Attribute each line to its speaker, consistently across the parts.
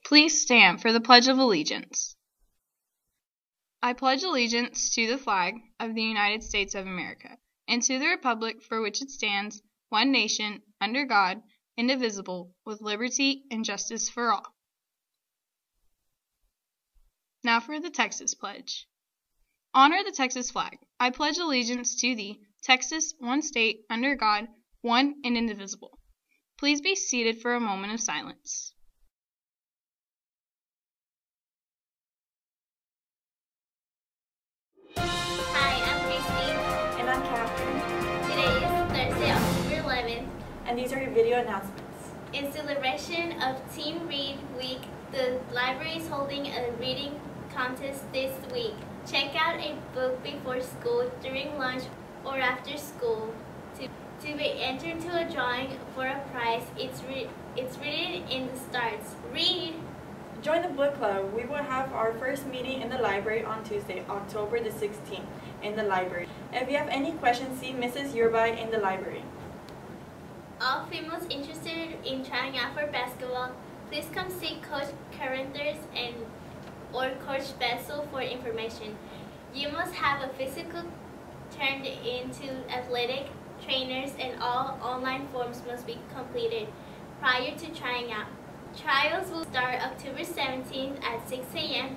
Speaker 1: Please stand for the Pledge of Allegiance. I pledge allegiance to the flag of the United States of America and to the republic for which it stands, one nation, under God, indivisible, with liberty and justice for all. Now for the Texas Pledge. Honor the Texas flag. I pledge allegiance to thee, Texas, one state, under God, one and indivisible. Please be seated for a moment of silence.
Speaker 2: Hi, I'm Christy.
Speaker 3: And I'm Catherine.
Speaker 2: Today is Thursday, October 11th.
Speaker 3: And these are your video announcements.
Speaker 2: In celebration of Teen Read Week, the library is holding a reading contest this week. Check out a book before school, during lunch, or after school. To be entered into a drawing for a prize, it's written in the starts. Read!
Speaker 3: Join the book club. We will have our first meeting in the library on Tuesday, October the 16th, in the library. If you have any questions, see Mrs. Yerby in the library.
Speaker 2: All females interested in trying out for basketball, please come see Coach Carruthers or Coach Bessel for information. You must have a physical turned into athletic trainers, and all online forms must be completed prior to trying out. Trials will start October 17th at 6 a.m.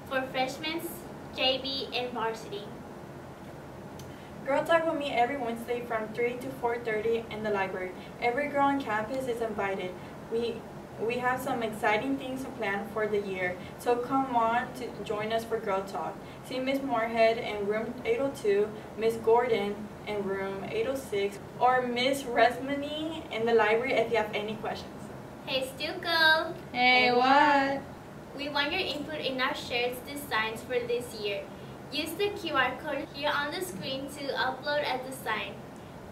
Speaker 2: for freshmen, JV, and varsity.
Speaker 3: Girl Talk will meet every Wednesday from 3 to 4:30 in the library. Every girl on campus is invited. We have some exciting things planned for the year, so come on to join us for Girl Talk. See Miss Moorhead in room 802, Miss Gordon in room 806, or Miss Resmany in the library if you have any questions.
Speaker 2: Hey, Still Girl!
Speaker 1: Hey, what?
Speaker 2: We want your input in our shirts designs for this year. Use the QR code here on the screen to upload a design.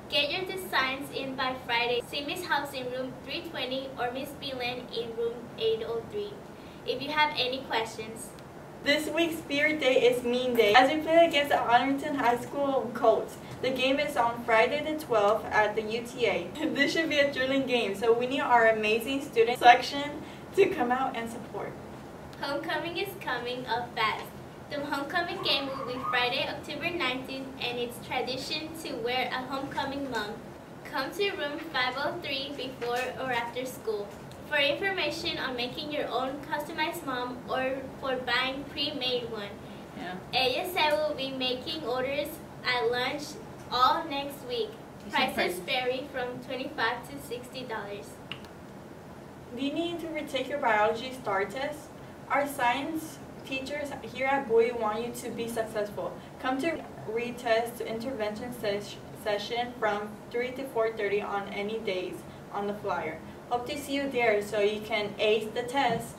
Speaker 2: Get your designs in by Friday. See Miss House in room 320 or Miss Beelan in room 803 if you have any questions.
Speaker 3: This week's Spirit Day is Mean Day as we play against the Arlington High School Colts. The game is on Friday the 12th at the UTA. This should be a thrilling game, so we need our amazing student section to come out and support.
Speaker 2: Homecoming is coming up fast. The homecoming game will be Friday, October 19th, and it's tradition to wear a homecoming mug. Come to room 503 before or after school. For information on making your own customized mug or for buying pre-made one. Ella said we'll be making orders at lunch all next week. Prices vary from $25 to $60.
Speaker 3: Do you need to retake your biology STAR test? Our science teachers here at Bowie want you to be successful. Come to retest intervention session from 3 to 4:30 on any days on the flyer. Hope to see you there so you can ace the test.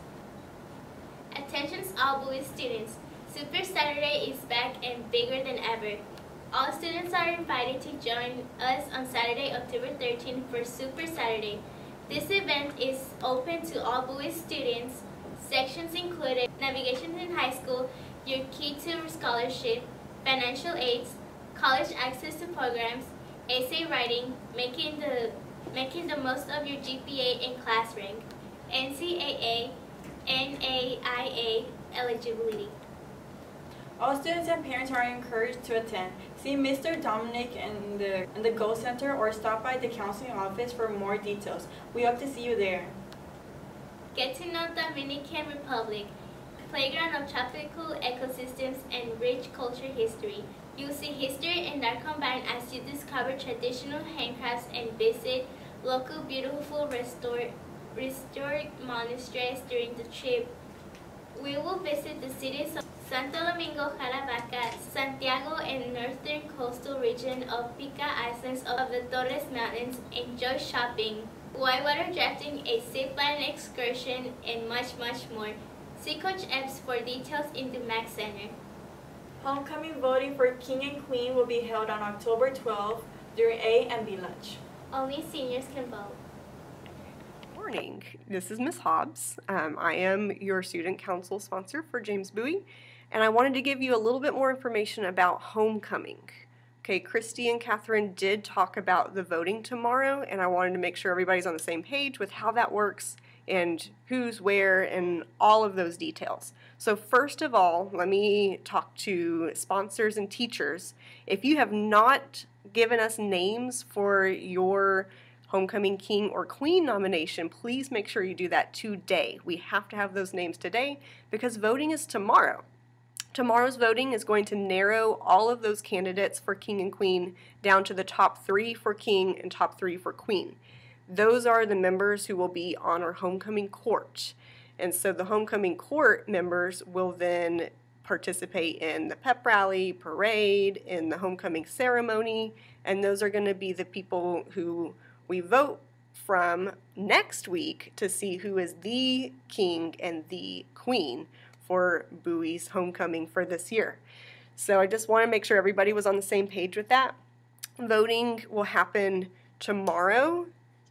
Speaker 2: Attention all Bowie students. Super Saturday is back and bigger than ever. All students are invited to join us on Saturday, October 13th for Super Saturday. This event is open to all Bowie students. Sections included navigation in high school, your key to scholarship, financial aids, college access to programs, essay writing, making the most of your GPA and class rank, NCAA, NAIA eligibility.
Speaker 3: All students and parents are encouraged to attend. See Mr. Dominic in the Go Center or stop by the counseling office for more details. We hope to see you there.
Speaker 2: Get to know Dominican Republic, playground of tropical ecosystems and rich culture history. You'll see history and art combined as you discover traditional handcrafts and visit local beautiful restored monasteries during the trip. We will visit the cities of Santo Domingo, Jararaca, Santiago, and northern coastal region of Pica Islands of the Torres Mountains. Enjoy shopping, whitewater rafting, a zipline excursion, and much, much more. See Coach Epps for details in the MAC Center.
Speaker 3: Homecoming voting for King and Queen will be held on October 12th during A and B lunch.
Speaker 2: Only seniors can vote.
Speaker 4: Morning. This is Ms. Hobbs. I am your student council sponsor for James Bowie, and I wanted to give you a little bit more information about homecoming. Okay, Christy and Catherine did talk about the voting tomorrow, and I wanted to make sure everybody's on the same page with how that works and who's where and all of those details. So first of all, let me talk to sponsors and teachers. If you have not given us names for your homecoming king or queen nomination, please make sure you do that today. We have to have those names today because voting is tomorrow. Tomorrow's voting is going to narrow all of those candidates for king and queen down to the top 3 for king and top 3 for queen. Those are the members who will be on our homecoming court. And so the homecoming court members will then participate in the pep rally, parade, in the homecoming ceremony, and those are going to be the people who we vote from next week to see who is the king and the queen for Bowie's homecoming for this year. So I just want to make sure everybody was on the same page with that. Voting will happen tomorrow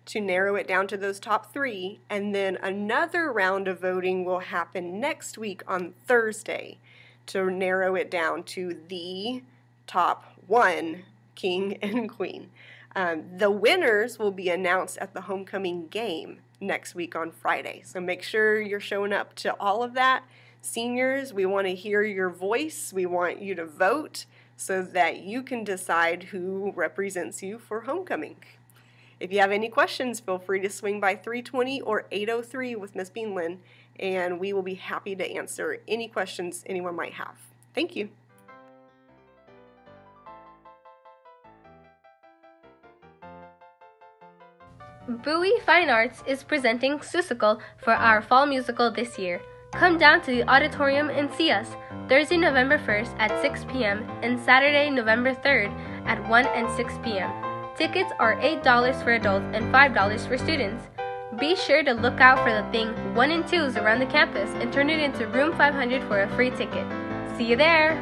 Speaker 4: to narrow it down to those top 3, and then another round of voting will happen next week on Thursday to narrow it down to the top 1 king and queen. The winners will be announced at the homecoming game next week on Friday. So make sure you're showing up to all of that. Seniors, we want to hear your voice. We want you to vote so that you can decide who represents you for homecoming. If you have any questions, feel free to swing by 320 or 803 with Miss Beanlin, and we will be happy to answer any questions anyone might have. Thank you.
Speaker 5: Bowie Fine Arts is presenting Seussical for our fall musical this year. Come down to the auditorium and see us Thursday, November 1st at 6 p.m. and Saturday, November 3rd at 1 and 6 p.m. Tickets are $8 for adults and $5 for students. Be sure to look out for the thing 1 and 2s around the campus and turn it into room 500 for a free ticket. See you there!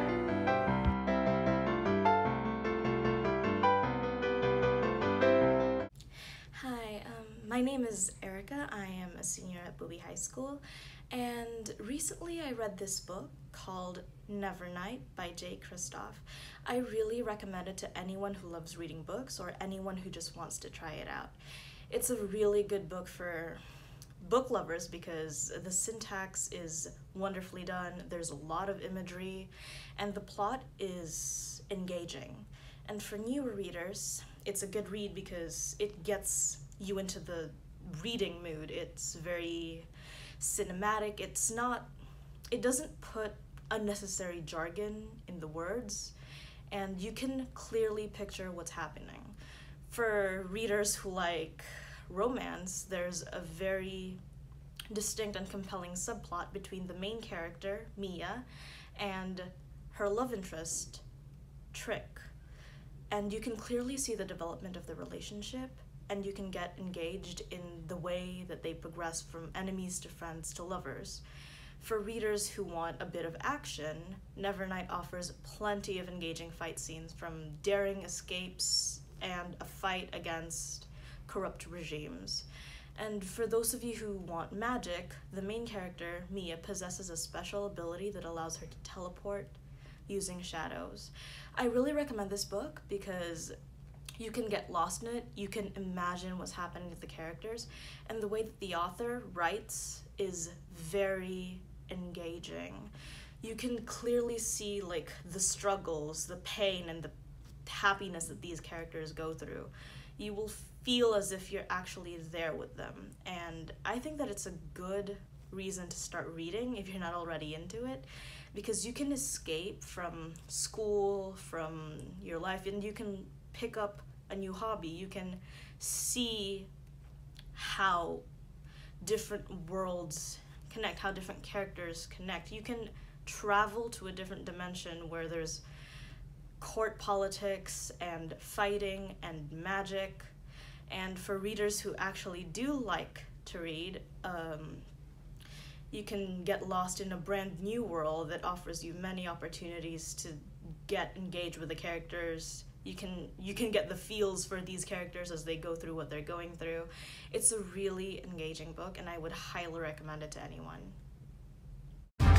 Speaker 6: My name is Erica. I am a senior at Bowie High School, and recently I read this book called Nevernight by Jay Kristoff. I really recommend it to anyone who loves reading books or anyone who just wants to try it out. It's a really good book for book lovers because the syntax is wonderfully done, there's a lot of imagery, and the plot is engaging. And for newer readers, it's a good read because it gets you into the reading mood. It's very cinematic. It doesn't put unnecessary jargon in the words, and you can clearly picture what's happening. For readers who like romance, there's a very distinct and compelling subplot between the main character, Mia, and her love interest, Trick. And you can clearly see the development of the relationship, and you can get engaged in the way that they progress from enemies to friends to lovers. For readers who want a bit of action, Nevernight offers plenty of engaging fight scenes, from daring escapes and a fight against corrupt regimes. And for those of you who want magic, the main character, Mia, possesses a special ability that allows her to teleport using shadows. I really recommend this book because you can get lost in it, you can imagine what's happening with the characters, and the way that the author writes is very engaging. You can clearly see like the struggles, the pain, and the happiness that these characters go through. You will feel as if you're actually there with them, and I think that it's a good reason to start reading if you're not already into it, because you can escape from school, from your life, and you can pick up a new hobby. You can see how different worlds connect, how different characters connect. You can travel to a different dimension where there's court politics and fighting and magic. And for readers who actually do like to read, you can get lost in a brand new world that offers you many opportunities to get engaged with the characters. You can get the feels for these characters as they go through what they're going through. It's a really engaging book, and I would highly recommend it to anyone.
Speaker 2: Don't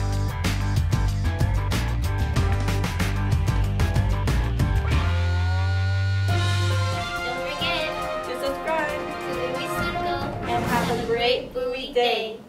Speaker 2: forget
Speaker 3: To subscribe
Speaker 2: to the Seussical
Speaker 3: and have a great
Speaker 2: Celebrate Bowie Day!